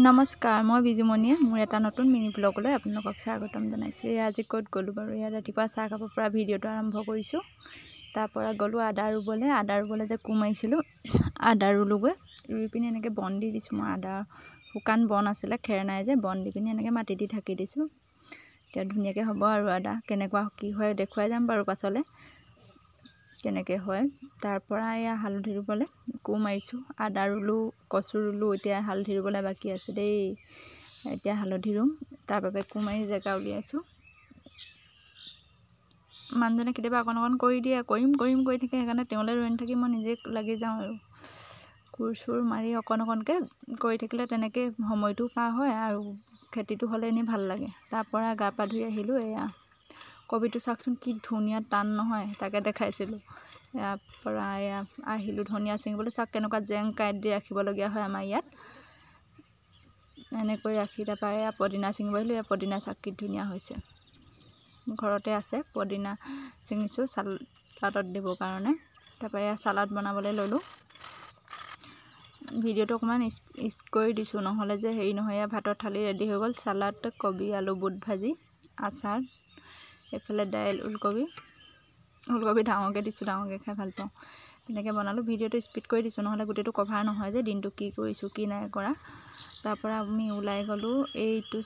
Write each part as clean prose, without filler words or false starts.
নমস্কাৰ, মই বিজুমণিয়ে মোৰ এটা নতুন মিনি ব্লগলৈ আপোনালোকক স্বাগতম জনাইছোঁ। আজি ক'ত গ'লোঁ বাৰু? ইয়াত ৰাতিপুৱা চাহ খাব পৰা ভিডিঅ'টো আৰম্ভ কৰিছোঁ। তাৰপৰা গ'লোঁ আদা ৰুবলৈ যে কোৰ মাৰিছিলোঁ, আদা ৰুলোগৈ। ৰুই পিনি এনেকৈ বন দি দিছোঁ। মই আদা শুকান বন আছিলে, খেৰ নাই যে, বন দি পিনি এনেকৈ মাটি দি ঢাকি দিছোঁ। এতিয়া ধুনীয়াকৈ হ'ব আৰু আদা কেনেকুৱা কি হয় দেখুৱাই যাম বাৰু পাছলৈ কেনেকৈ হয়। তাৰপৰা এয়া হালধি ৰুবলৈ কোৰ মাৰিছোঁ, আদা ৰুলোঁ, কচু ৰুলোঁ, এতিয়া হালধি ৰুবলৈ বাকী আছে দেই। এতিয়া হালধি ৰুম, তাৰ বাবে কোৰ মাৰি জেগা উলিয়াইছোঁ। মানুহজনে কেতিয়াবা অকণ কৰি দিয়ে, কৰিম কৰি থাকে, সেইকাৰণে তেওঁলৈ ৰৈ নাথাকি মই নিজে লাগি যাওঁ আৰু কোৰ চোৰ মাৰি অকণকৈ কৰি থাকিলে তেনেকৈ সময়টো পাৰ হয় আৰু খেতিটো হ'লে এনেই ভাল লাগে। তাৰপৰা গা পা ধুই আহিলোঁ। এয়া কবিটো চাওকচোন কি ধুনীয়া, টান নহয়, তাকে দেখাইছিলোঁ। ইয়াৰ পৰা এয়া আহিলোঁ ধনিয়া ছিঙিবলৈ। চাওক কেনেকুৱা জেং কাইট দি ৰাখিবলগীয়া হয় আমাৰ ইয়াত, এনেকৈ ৰাখি। তাৰপৰা এয়া পদিনা ছিঙিব আহিলোঁ। এয়া পদিনা চাওক কি ধুনীয়া হৈছে, ঘৰতে আছে পদিনা ছিঙিছোঁ চালাডত দিবৰ কাৰণে। তাৰপৰা এয়া চালাড বনাবলৈ ল'লোঁ। ভিডিঅ'টো অকণমান স্পীড কৰি দিছোঁ, নহ'লে যে হেৰি নহয়। এয়া ভাতৰ থালি ৰেডি হৈ গ'ল। চালাড, কবি, আলু, বুট ভাজি, আচাৰ, এইফালে দাইল, ওলকবি ডাঙৰকৈ দিছোঁ, ডাঙৰকৈ খাই ভাল পাওঁ, তেনেকৈ বনালোঁ। ভিডিঅ'টো স্পীড কৰি দিছোঁ, নহ'লে গোটেইটো কভাৰ নহয় যে, দিনটো কি কৰিছোঁ কি নাই কৰা। তাৰপৰা আমি ওলাই গ'লোঁ। এইটো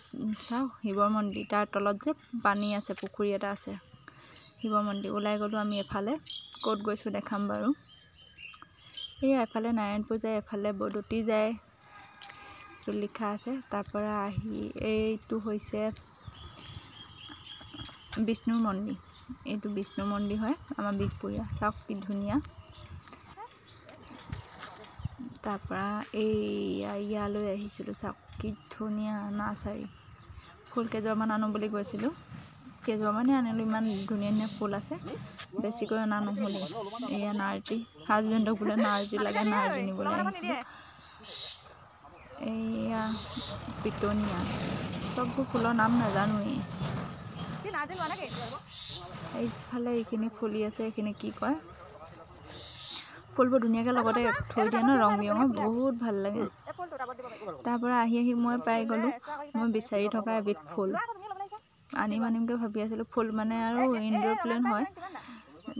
চাওক শিৱৰ মন্দিৰ, তাৰ তলত যে পানী আছে, পুখুৰী এটা আছে, শিৱ মন্দিৰ। ওলাই গ'লোঁ আমি এফালে, ক'ত গৈছোঁ দেখাম বাৰু। এয়া এফালে নাৰায়ণপুৰ যায়, এফালে বদতি যায়, এইটো লিখা আছে। তাৰপৰা আহি এইটো হৈছে বিষ্ণুৰ মন্দিৰ, এইটো বিষ্ণু মন্দিৰ হয় আমাৰ বিহপুৰীয়া। চাওক কি ধুনীয়া। তাৰপৰা ইয়ালৈ আহিছিলোঁ। চাওক কি ধুনীয়া নাৰ্চাৰী। ফুল কেইজোপামান আনো বুলি গৈছিলোঁ, কেইজোপামানেই আনিলোঁ। ইমান ধুনীয়া ধুনীয়া ফুল আছে, বেছিকৈ অনা নহ'লেই। এয়া নাৰ্জী, হাজবেণ্ডক বোলে নাৰ্জী লাগে, নাৰ্জী নিবলৈ আহিছিলোঁ। এয়া পিটনিয়া, চববোৰ ফুলৰ নাম নাজানোৱেই। এইফালে এইখিনি ফুলি আছে, এইখিনি কি কয়, ফুলবোৰ ধুনীয়াকৈ লগতে থৈ দিয়ে ন, ৰং বিৰঙৰ, বহুত ভাল লাগে। তাৰপৰা আহি মই পাই গ'লোঁ মই বিচাৰি থকা এবিধ ফুল। আনিমকৈ ভাবি আছিলোঁ, ফুল মানে আৰু ইনডোৰ প্লেণ্ট হয়,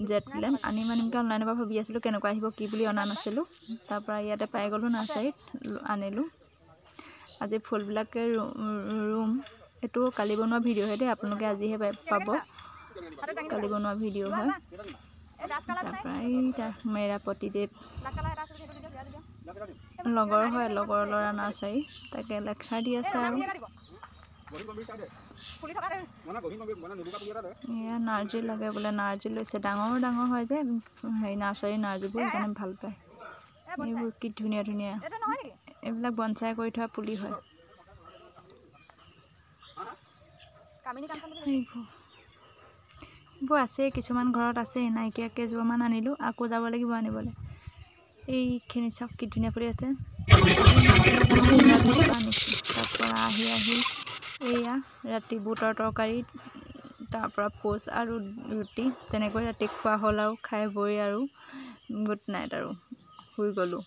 জেট প্লেণ্ট। আনিমকৈ অনলাইনৰ পৰা ভাবি আছিলোঁ কেনেকুৱা আহিব, কি বুলি অনা নাছিলোঁ। তাৰপৰা ইয়াতে পাই গ'লোঁ নাৰ্চাৰীত, আনিলোঁ। আজি ফুলবিলাকে ৰুম। এইটো কালি বনোৱা ভিডিঅ' হয় দেই, আপোনালোকে আজিহে পাব, কালি বনোৱা ভিডিঅ' হয়। তাৰপৰা এই মেৰাপতিদেৱ লগৰ হয়, লগৰ ল'ৰা নাৰ্চাৰী, তাকে লেকচাৰ দি আছে আৰু। এয়া নাৰ্জী লাগে বোলে, নাৰ্জী লৈছে। ডাঙৰ হয় যে হেৰি নাৰ্চাৰী নাৰ্জীবোৰ, সেইকাৰণে ভাল পায়। এইবোৰ কি ধুনীয়া ধুনীয়া, এইবিলাক বনচাই কৰি থোৱা পুলি হয়। এইবোৰ আছেই, কিছুমান ঘৰত আছেই, নাইকিয়া কেইজোপামান আনিলোঁ, আকৌ যাব লাগিব আনিবলৈ। এইখিনি চাওক কি ধুনীয়া ফুলি আছে, আনিছোঁ। তাৰপৰা আহি এয়া ৰাতি বুটৰ তৰকাৰী, তাৰপৰা পোচ আৰু ৰুটি, তেনেকৈ ৰাতি খোৱা হ'ল আৰু খাই বৈ আৰু গুড নাইট আৰু শুই গ'লোঁ।